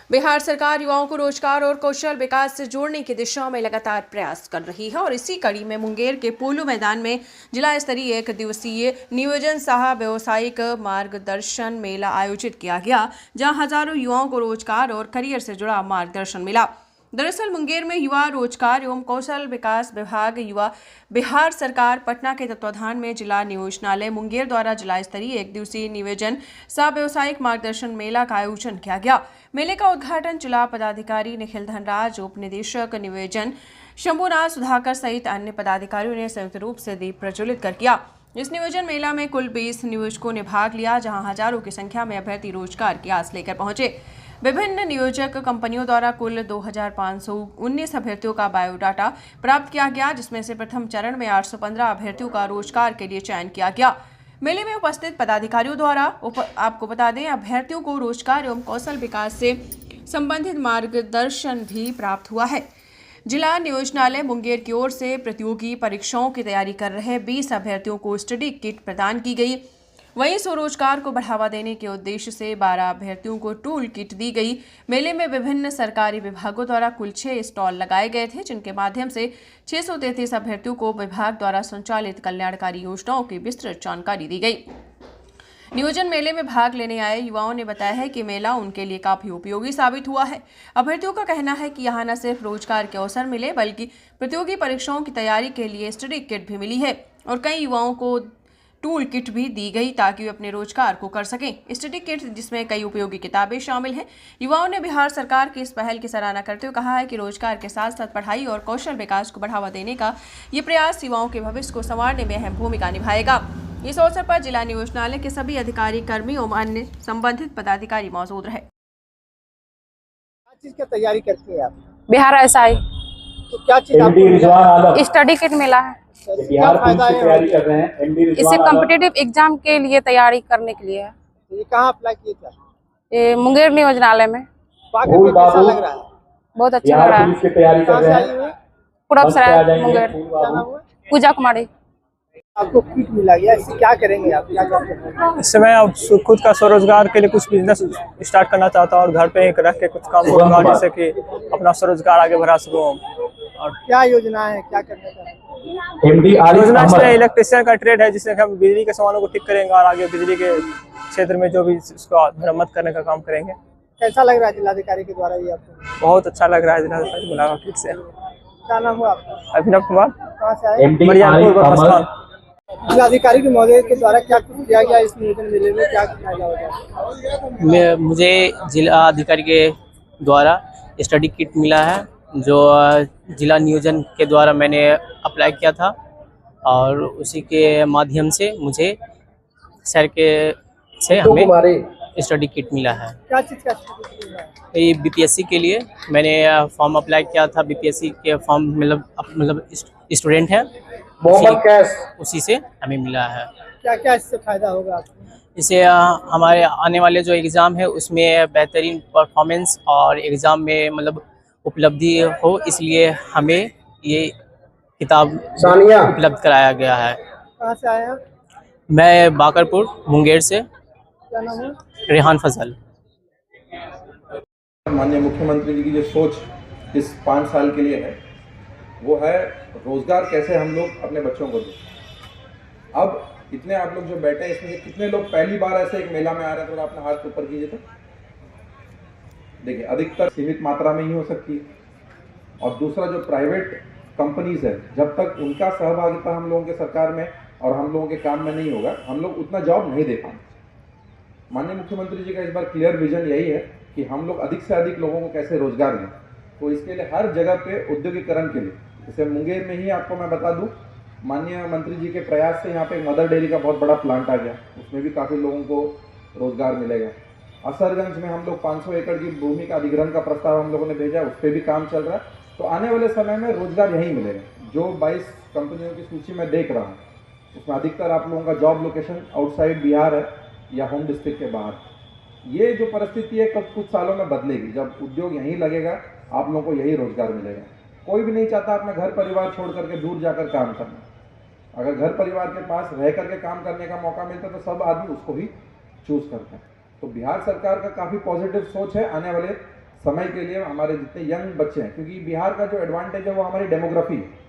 बिहार सरकार युवाओं को रोजगार और कौशल विकास से जोड़ने की दिशा में लगातार प्रयास कर रही है और इसी कड़ी में मुंगेर के पोलो मैदान में जिला स्तरीय 1 दिवसीय नियोजन सह व्यवसायिक मार्गदर्शन मेला आयोजित किया गया, जहां हजारों युवाओं को रोजगार और करियर से जुड़ा मार्गदर्शन मिला। दरअसल मुंगेर में युवा रोजगार एवं कौशल विकास विभाग युवा बिहार सरकार पटना के तत्वाधान में जिला नियोजनालय मुंगेर द्वारा जिला स्तरीय 1 दिवसीय नियोजन सह व्यवसायिक मार्गदर्शन मेला का आयोजन किया गया। मेले का उद्घाटन जिला पदाधिकारी निखिल धनराज, उप निदेशक नियोजन शंभुनाथ सुधाकर सहित अन्य पदाधिकारियों ने संयुक्त रूप से दीप प्रज्वलित कर किया। इस नियोजन मेला में कुल 20 नियोजकों ने भाग लिया, जहां हजारों की संख्या में अभ्यर्थी रोजगार की आस लेकर पहुंचे। विभिन्न नियोजक कंपनियों द्वारा कुल 2519 अभ्यर्थियों का बायोडाटा प्राप्त किया गया, जिसमें से प्रथम चरण में 815 अभ्यर्थियों का रोजगार के लिए चयन किया गया। मेले में उपस्थित पदाधिकारियों द्वारा आपको बता दें, अभ्यर्थियों को रोजगार एवं कौशल विकास से संबंधित मार्गदर्शन भी प्राप्त हुआ है। जिला नियोजनालय मुंगेर की ओर से प्रतियोगी परीक्षाओं की तैयारी कर रहे 20 अभ्यर्थियों को स्टडी किट प्रदान की गई। वहीं स्वरोजगार को बढ़ावा देने के उद्देश्य से 12 अभ्यर्थियों को टूल किट दी गई। मेले में विभिन्न सरकारी विभागों द्वारा कुल 6 स्टॉल लगाए गए थे, जिनके माध्यम से 633 अभ्यर्थियों को विभाग द्वारा संचालित कल्याणकारी योजनाओं की विस्तृत जानकारी दी गई। नियोजन मेले में भाग लेने आए युवाओं ने बताया है कि मेला उनके लिए काफी उपयोगी साबित हुआ है। अभ्यर्थियों का कहना है कि यहाँ न सिर्फ रोजगार के अवसर मिले, बल्कि प्रतियोगी परीक्षाओं की तैयारी के लिए स्टडी किट भी मिली है और कई युवाओं को टूल किट भी दी गई ताकि वे अपने रोजगार को कर सकें। स्टडी किट जिसमें कई उपयोगी किताबें शामिल हैं। युवाओं ने बिहार सरकार की इस पहल की सराहना करते हुए कहा है कि रोजगार के साथ साथ पढ़ाई और कौशल विकास को बढ़ावा देने का ये प्रयास युवाओं के भविष्य को संवारने में अहम भूमिका निभाएगा। इस अवसर पर जिला नियोजनालय के सभी अधिकारी, कर्मी एवं अन्य संबंधित पदाधिकारी मौजूद रहे। क्या चीज की तैयारी करती है आप? बिहार एसआई। तो क्या चीज आपको स्टडी किट मिला है, क्या फायदा है? तैयारी कर रहे हैं इससे कॉम्पिटिटिव एग्जाम के लिए तैयारी करने के लिए है। ये कहाँ अप्लाई किए थे? ये मुंगेर नियोजनालय में। पाकर कैसा लग रहा है? बहुत अच्छा लग रहा है। तैयारी कहाँ से आई हुई? पूरबसराय मुंगेर। क्या नाम है? पूजा कुमारी। आपको किट मिला गया, इससे क्या करेंगे आप? क्या करते हैं? इससे मैं अब खुद का स्वरोजगार के लिए कुछ बिजनेस स्टार्ट करना चाहता हूँ और घर पे रख के कुछ काम करूँगा, जिससे कि अपना स्वरोजगार आगे बढ़ा सकूँ। और क्या योजना है, क्या करने का? योजना इसमें इलेक्ट्रिशियन का ट्रेड है, जिससे हम बिजली के सामानों को ठीक करेंगे और आगे बिजली के क्षेत्र में जो भी इसको मरम्मत करने का काम करेंगे। कैसा लग रहा है जिलाधिकारी के द्वारा ये आपको? बहुत अच्छा लग रहा है जिलाधिकारी मुलाकात से। क्या नाम हुआ आपका? अभिनव कुमार। कहाँ से आए? जिलाधिकारी के महोदय के द्वारा क्या कुछ किया गया इस नियोजन मेले में? क्या फायदा होगा? मुझे जिला अधिकारी के द्वारा स्टडी किट मिला है, जो जिला नियोजन के द्वारा मैंने अप्लाई किया था और उसी के माध्यम से मुझे सर के से हमें स्टडी किट मिला है। क्या चीज़ का स्टडी किट मिला है? ये बीपीएससी के लिए मैंने फॉर्म अप्लाई किया था। बीपीएससी के फॉर्म मतलब स्टूडेंट है, उसी से हमें मिला है। क्या क्या इससे फायदा होगा आपको? इससे हमारे आने वाले जो एग्ज़ाम है उसमें बेहतरीन परफॉर्मेंस और एग्ज़ाम में मतलब उपलब्धि हो, इसलिए हमें ये किताब उपलब्ध कराया गया है। कहाँ से आए हैं? मैं बाकरपुर मुंगेर से। क्या नाम है? रेहान फजल। माननीय मुख्यमंत्री जी की जो सोच इस 5 साल के लिए है, वो है रोजगार कैसे हम लोग अपने बच्चों को दें। अब इतने आप लोग जो बैठे हैं, इसमें से कितने लोग पहली बार ऐसे एक मेला में आ रहे हैं? तो अपना हाथ ऊपर कीजिए। तो देखिए, अधिकतर सीमित मात्रा में ही हो सकती है। और दूसरा, जो प्राइवेट कंपनीज है, जब तक उनका सहभागिता हम लोगों के सरकार में और हम लोगों के काम में नहीं होगा, हम लोग उतना जॉब नहीं दे पाएंगे। माननीय मुख्यमंत्री जी का इस बार क्लियर विजन यही है कि हम लोग अधिक से अधिक लोगों को कैसे रोजगार दें। तो इसके लिए हर जगह पे औद्योगिकरण के लिए, जैसे मुंगेर में ही आपको मैं बता दूं, माननीय मंत्री जी के प्रयास से यहाँ पे मदर डेयरी का बहुत बड़ा प्लांट आ गया, उसमें भी काफ़ी लोगों को रोजगार मिलेगा। असरगंज में हम लोग 500 एकड़ की भूमि का अधिग्रहण का प्रस्ताव हम लोगों ने भेजा, उस पर भी काम चल रहा है। तो आने वाले समय में रोजगार यहीं मिलेगा। जो 22 कंपनियों की सूची में देख रहा हूँ, उसमें अधिकतर आप लोगों का जॉब लोकेशन आउटसाइड बिहार है या होम डिस्ट्रिक्ट के बाहर। ये जो परिस्थिति है कुछ सालों में बदलेगी। जब उद्योग यहीं लगेगा, आप लोगों को यही रोजगार मिलेगा। कोई भी नहीं चाहता अपना घर परिवार छोड़ करके दूर जाकर काम करना। अगर घर परिवार के पास रह करके काम करने का मौका मिलता है तो सब आदमी उसको ही चूज करते हैं। तो बिहार सरकार का काफ़ी पॉजिटिव सोच है आने वाले समय के लिए हमारे जितने यंग बच्चे हैं, क्योंकि बिहार का जो एडवांटेज है वो हमारी डेमोग्राफी है।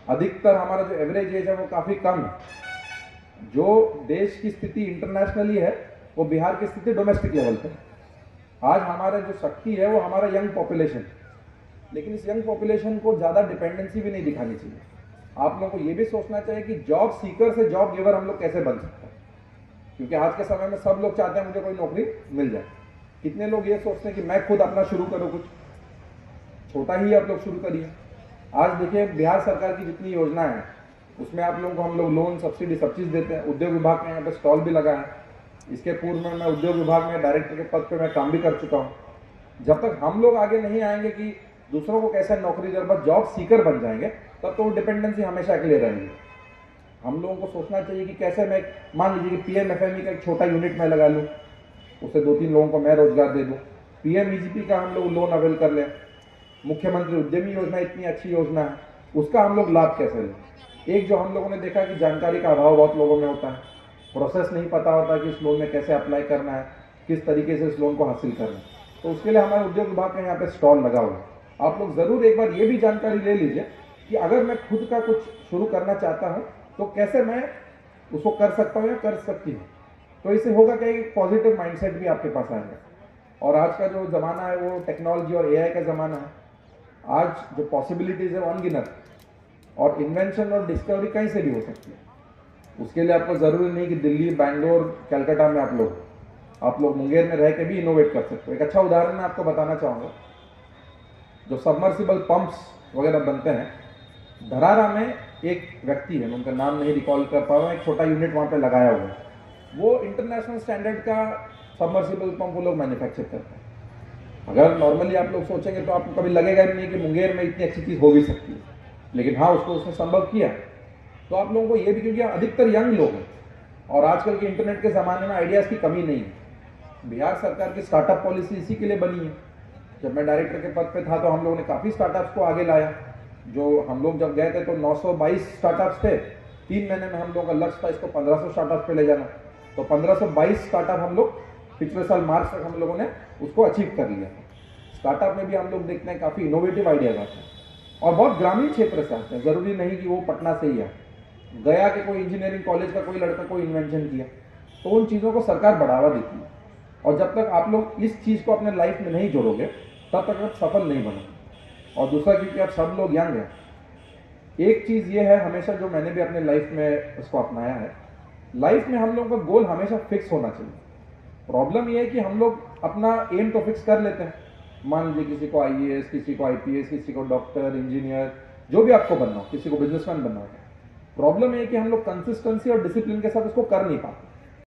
अधिकतर हमारा जो एवरेज एज है वो काफ़ी कम है। जो देश की स्थिति इंटरनेशनली है वो बिहार की स्थिति डोमेस्टिक लेवल पर है। आज हमारा जो शक्ति है वो हमारा यंग पॉपुलेशन, लेकिन इस यंग पॉपुलेशन को ज़्यादा डिपेंडेंसी भी नहीं दिखानी चाहिए। आप लोगों को ये भी सोचना चाहिए कि जॉब सीकर से जॉब गिवर हम लोग कैसे बन सकते हैं, क्योंकि आज के समय में सब लोग चाहते हैं मुझे कोई नौकरी मिल जाए। कितने लोग ये सोचते हैं कि मैं खुद अपना शुरू करूँ, कुछ छोटा ही आप लोग शुरू करिए। आज देखिए बिहार सरकार की जितनी योजनाएं हैं उसमें आप लोगों को हम लोग लोन सब्सिडी सब चीज़ देते हैं। उद्योग विभाग में यहाँ पे स्टॉल भी लगा है। इसके पूर्व में मैं उद्योग विभाग में डायरेक्टर के पद पे मैं काम भी कर चुका हूँ। जब तक हम लोग आगे नहीं आएंगे कि दूसरों को कैसे नौकरी दे, बस जॉब सीकर बन जाएंगे, तब तो वो डिपेंडेंसी हमेशा के लिए रहेगी। हम लोगों को सोचना चाहिए कि कैसे मैं, मान लीजिए कि PMFME का एक छोटा यूनिट मैं लगा लूँ, उससे 2-3 लोगों को मैं रोजगार दे दूँ। PMEGP का हम लोग लोन अवेल कर लें। मुख्यमंत्री उद्यमी योजना इतनी अच्छी योजना है, उसका हम लोग लाभ कैसे लें। एक जो हम लोगों ने देखा कि जानकारी का अभाव बहुत लोगों में होता है, प्रोसेस नहीं पता होता कि इस लोन में कैसे अप्लाई करना है, किस तरीके से इस लोन को हासिल करना है। तो उसके लिए हमारे उद्योग विभाग का यहाँ पे स्टॉल लगा हुआ है। आप लोग ज़रूर एक बार ये भी जानकारी ले लीजिए कि अगर मैं खुद का कुछ शुरू करना चाहता हूँ तो कैसे मैं उसको कर सकता हूँ या कर सकती हूँ। तो इससे होगा क्या, एक पॉजिटिव माइंडसेट भी आपके पास आएगा। और आज का जो ज़माना है वो टेक्नोलॉजी और AI का ज़माना है। आज जो पॉसिबिलिटीज़ है वो अनगिनत, और इन्वेंशन और डिस्कवरी कहीं से भी हो सकती है। उसके लिए आपको ज़रूरी नहीं कि दिल्ली, बैंगलोर, कलकत्ता में आप लोग मुंगेर में रह के भी इनोवेट कर सकते हो। एक अच्छा उदाहरण मैं आपको बताना चाहूँगा। जो सबमर्सिबल पंप्स वगैरह बनते हैं, धरारा में एक व्यक्ति है, मैं उनका नाम नहीं रिकॉल कर पा रहा हूँ, एक छोटा यूनिट वहाँ पे लगाया हुआ है। वो इंटरनेशनल स्टैंडर्ड का सबमर्सिबल पंप वो लोग मैन्युफैक्चर करते हैं। अगर नॉर्मली आप लोग सोचेंगे तो आपको कभी लगेगा भी नहीं कि मुंगेर में इतनी अच्छी चीज़ हो भी सकती है, लेकिन हाँ, उसको उसने संभव किया। तो आप लोगों को ये भी, क्योंकि अधिकतर यंग लोग हैं और आजकल के इंटरनेट के ज़माने में आइडियाज़ की कमी नहीं है। बिहार सरकार की स्टार्टअप पॉलिसी इसी के लिए बनी है। जब मैं डायरेक्टर के पद पे था तो हम लोगों ने काफ़ी स्टार्टअप्स को आगे लाया। जो हम लोग जब गए थे तो 922 स्टार्टअप्स थे। 3 महीने में हम लोगों का लक्ष्य था इसको 1500 स्टार्टअप पे ले जाना। तो 1522 स्टार्टअप हम लोग पिछले साल मार्च तक हम लोगों ने उसको अचीव कर लिया। स्टार्टअप में भी हम लोग देखते हैं काफ़ी इनोवेटिव आइडियाज आते हैं और बहुत ग्रामीण क्षेत्र से आते हैं। ज़रूरी नहीं कि वो पटना से ही आए। गया के कोई इंजीनियरिंग कॉलेज का कोई लड़का कोई इन्वेंशन किया, तो उन चीज़ों को सरकार बढ़ावा देती है। और जब तक आप लोग इस चीज़ को अपने लाइफ में नहीं जोड़ोगे तब तक आप सफल नहीं बनोगे। और दूसरा, क्योंकि आप सब लोग यंग हैं, एक चीज़ ये है हमेशा जो मैंने भी अपने लाइफ में इसको अपनाया है, लाइफ में हम लोगों का गोल हमेशा फिक्स होना चाहिए। प्रॉब्लम ये है कि हम लोग अपना एम तो फिक्स कर लेते हैं। मान लीजिए किसी को IAS, किसी को IPS, किसी को डॉक्टर, इंजीनियर, जो भी आपको बनना हो, किसी को बिजनेसमैन बनना हो। प्रॉब्लम ये है कि हम लोग कंसिस्टेंसी और डिसिप्लिन के साथ उसको कर नहीं पाते।